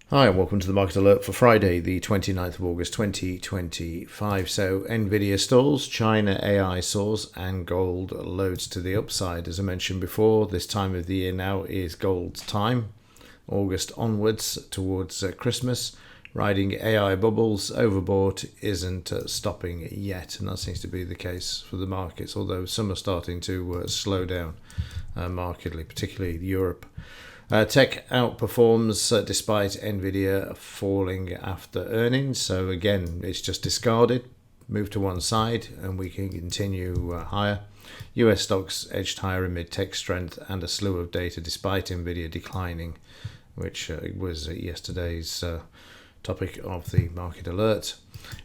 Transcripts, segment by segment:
Hi and welcome to the market alert for Friday, the 29th of August 2025. So Nvidia stalls, China AI soars and gold loads to the upside. As I mentioned before, this time of the year now is gold's time. August onwards towards Christmas. Riding AI bubbles, overbought isn't stopping yet, and that seems to be the case for the markets, although some are starting to slow down markedly, particularly Europe. Tech outperforms despite Nvidia falling after earnings. So again, it's just discarded, move to one side, and we can continue higher. US stocks edged higher amid tech strength and a slew of data despite Nvidia declining, which was yesterday's topic of the market alert.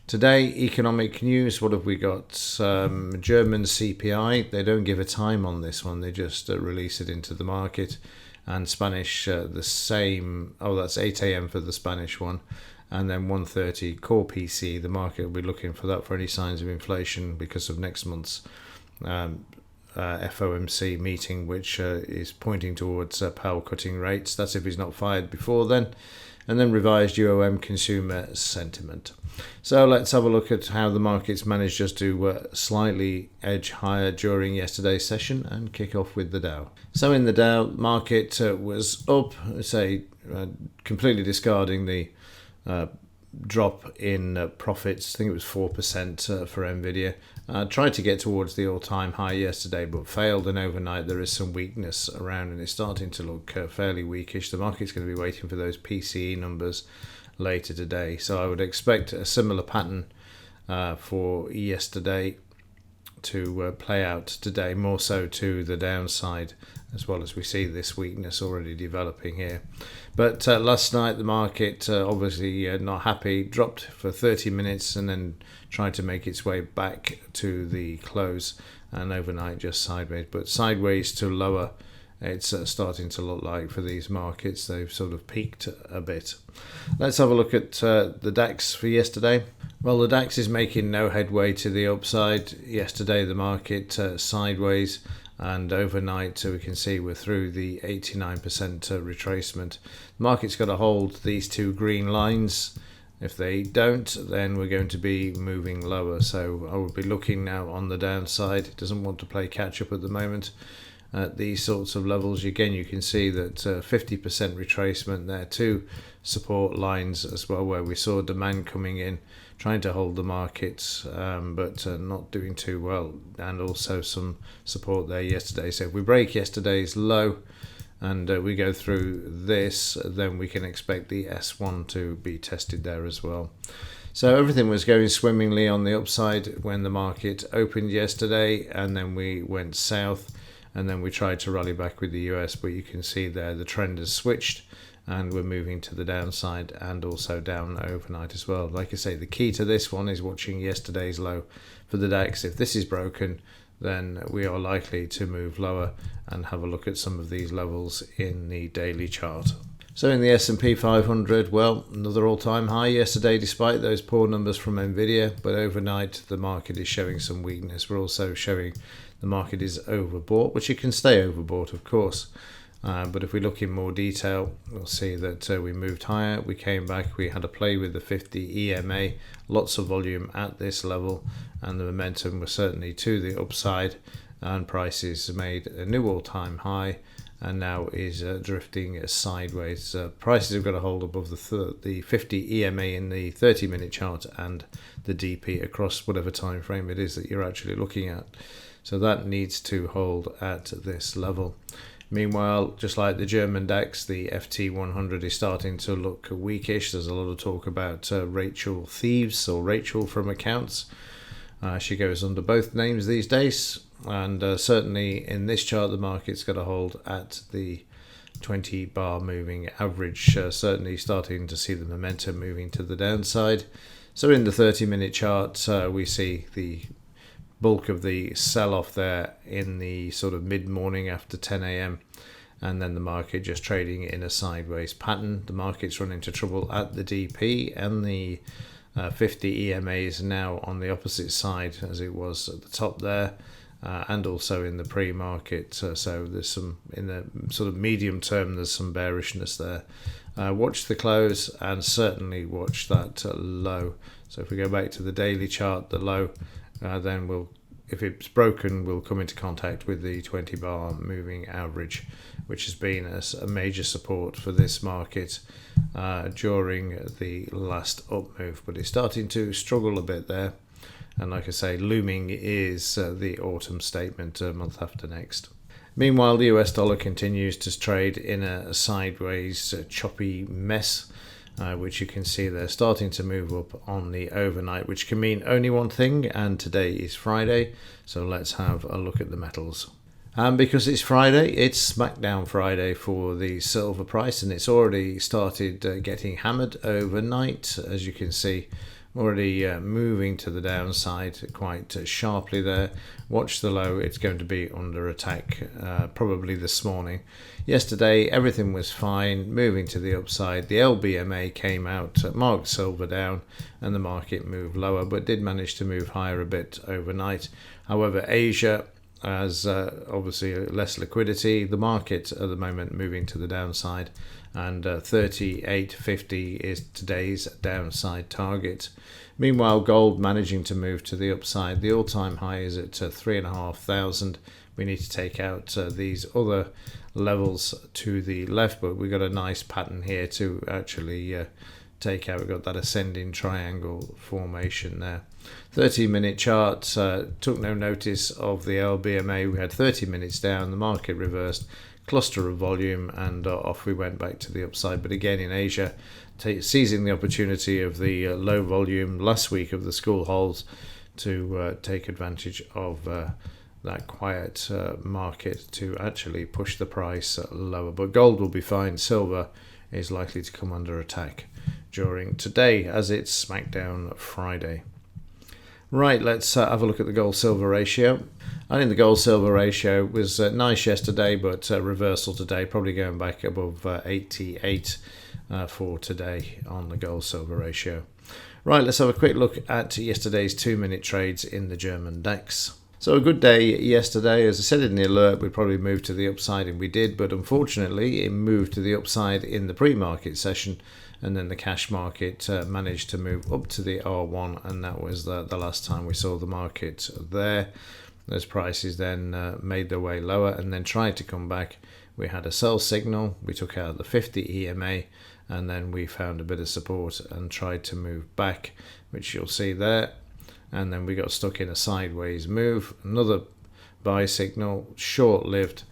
Today, economic news. What have we got? German CPI. They don't give a time on this one. They just release it into the market. And Spanish the same. Oh, that's 8 a.m. for the Spanish one, and then 1:30 core PC. The market will be looking for that for any signs of inflation because of next month's FOMC meeting, which is pointing towards Powell cutting rates. That's if he's not fired before then. And then revised UOM consumer sentiment. So let's have a look at how the markets managed just to slightly edge higher during yesterday's session and kick off with the Dow. So in the Dow, market was up, completely discarding the drop in profits. I think it was 4% for Nvidia. Tried to get towards the all-time high yesterday, but failed. And overnight, there is some weakness around, and it's starting to look fairly weakish. The market's going to be waiting for those PCE numbers later today, so I would expect a similar pattern for yesterday to play out today, more so to the downside, as well as we see this weakness already developing here. But last night the market obviously not happy, dropped for 30 minutes and then tried to make its way back to the close, and overnight just sideways, but sideways to lower. It's starting to look like for these markets they've sort of peaked a bit. Let's have a look at the DAX for yesterday. Well, the DAX is making no headway to the upside. Yesterday the market sideways, and overnight we can see we're through the 89% retracement. The market's got to hold these two green lines. If they don't, then we're going to be moving lower. So I would be looking now on the downside. It doesn't want to play catch up at the moment. At these sorts of levels, again, you can see that 50% retracement there, two support lines as well, where we saw demand coming in, trying to hold the markets, but not doing too well, and also some support there yesterday. So if we break yesterday's low and we go through this, then we can expect the S1 to be tested there as well. So everything was going swimmingly on the upside when the market opened yesterday, and then we went south. And then we tried to rally back with the US, but you can see there the trend has switched and we're moving to the downside and also down overnight as well. Like I say, the key to this one is watching yesterday's low for the DAX. If this is broken, then we are likely to move lower, and have a look at some of these levels in the daily chart. So in the S&P 500, well, another all-time high yesterday despite those poor numbers from Nvidia, but overnight the market is showing some weakness. We're also showing the market is overbought, which it can stay overbought, of course. But if we look in more detail, we'll see that we moved higher, we came back, we had a play with the 50 EMA, lots of volume at this level, and the momentum was certainly to the upside, and prices made a new all-time high, and now is drifting sideways. Prices have got to hold above the 50 EMA in the 30-minute chart and the DP across whatever time frame it is that you're actually looking at. So that needs to hold at this level. Meanwhile, just like the German DAX, the FT100 is starting to look weakish. There's a lot of talk about Rachel Thieves, or Rachel from accounts. She goes under both names these days. And certainly in this chart, the market's got to hold at the 20 bar moving average, certainly starting to see the momentum moving to the downside. So in the 30-minute chart, we see the bulk of the sell-off there in the sort of mid-morning after 10 a.m. and then the market just trading in a sideways pattern. The market's run into trouble at the DP, and the 50 EMA is now on the opposite side as it was at the top there. and also in the pre-market. So there's some, in the sort of medium term, there's some bearishness there. Watch the close and certainly watch that low. So if we go back to the daily chart, the low, then if it's broken, we'll come into contact with the 20 bar moving average, which has been a major support for this market during the last up move, but it's starting to struggle a bit there. And like I say, looming is the autumn statement month after next. Meanwhile, the US dollar continues to trade in a sideways choppy mess, which you can see they're starting to move up on the overnight, which can mean only one thing, and today is Friday, so let's have a look at the metals. And because it's Friday, it's Smackdown Friday for the silver price, and it's already started getting hammered overnight, as you can see. Already moving to the downside quite sharply there. Watch the low, it's going to be under attack probably this morning. Yesterday everything was fine, moving to the upside. The LBMA came out, marked silver down, and the market moved lower, but did manage to move higher a bit overnight. However, Asia has obviously less liquidity. The market at the moment moving to the downside, and 38.50 is today's downside target. Meanwhile, gold managing to move to the upside. The all-time high is at 3,500. We need to take out these other levels to the left, but we've got a nice pattern here to actually take out. We've got that ascending triangle formation there. 30-minute chart took no notice of the LBMA. We had 30 minutes down, the market reversed, cluster of volume, and off we went back to the upside. But again, in Asia, seizing the opportunity of the low volume last week of the school holidays to take advantage of that quiet market to actually push the price lower. But gold will be fine. Silver is likely to come under attack during today, as it's Smackdown Friday. Right, let's have a look at the gold-silver ratio. I think the gold-silver ratio was nice yesterday, but reversal today, probably going back above 88 for today on the gold-silver ratio. Right, let's have a quick look at yesterday's 2-minute trades in the German DAX. So a good day yesterday. As I said in the alert, we probably moved to the upside, and we did, but unfortunately it moved to the upside in the pre-market session, and then the cash market managed to move up to the R1, and that was the last time we saw the market there. Those prices then made their way lower and then tried to come back. We had a sell signal, we took out the 50 EMA, and then we found a bit of support and tried to move back, which you'll see there. And then we got stuck in a sideways move. Another buy signal, short-lived,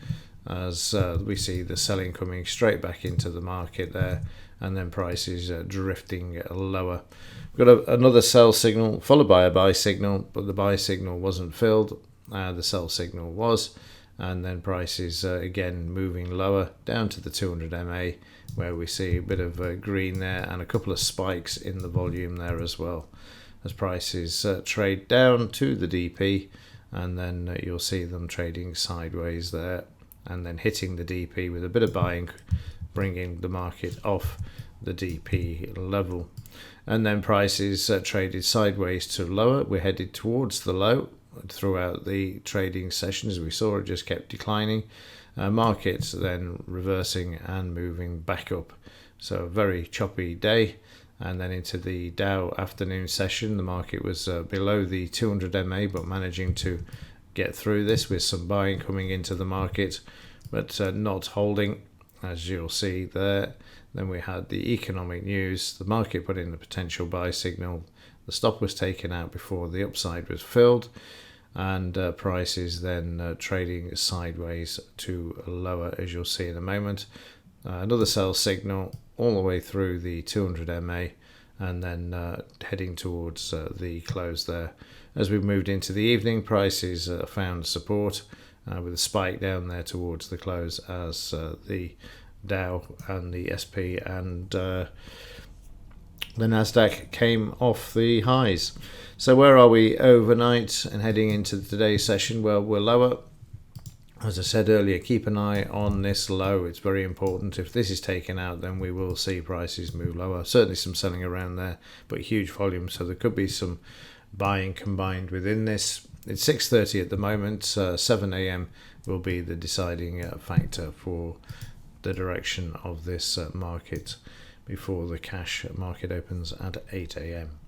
as we see the selling coming straight back into the market there, and then prices drifting lower. We've got another sell signal followed by a buy signal, but the buy signal wasn't filled. The sell signal was, and then prices again moving lower down to the 200 MA, where we see a bit of green there and a couple of spikes in the volume there as well, as prices trade down to the DP, and then you'll see them trading sideways there and then hitting the DP with a bit of buying, bringing the market off the DP level. And then prices traded sideways to lower. We're headed towards the low throughout the trading session. As we saw, it just kept declining. Markets then reversing and moving back up. So a very choppy day. And then into the Dow afternoon session, the market was below the 200 MA, but managing to get through this with some buying coming into the market, but not holding, as you'll see there. Then we had the economic news. The market put in the potential buy signal. The stop was taken out before the upside was filled, and prices then trading sideways to lower, as you'll see in a moment. Another sell signal all the way through the 200 MA, and then heading towards the close there. As we moved into the evening, prices found support with a spike down there towards the close, as the Dow and the SP and the Nasdaq came off the highs. So where are we overnight and heading into today's session? Well, we're lower. As I said earlier, keep an eye on this low. It's very important. If this is taken out, then we will see prices move lower. Certainly some selling around there, but huge volume, so there could be some buying combined within this. It's 6:30 at the moment. 7 a.m. will be the deciding factor for the direction of this market before the cash market opens at 8 a.m.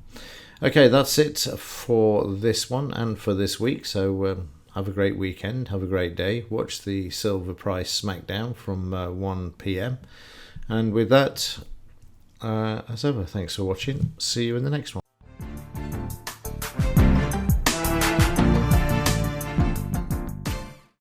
Okay, that's it for this one and for this week. So have a great weekend. Have a great day. Watch the silver price smackdown from 1 p.m. And with that, as ever, thanks for watching. See you in the next one.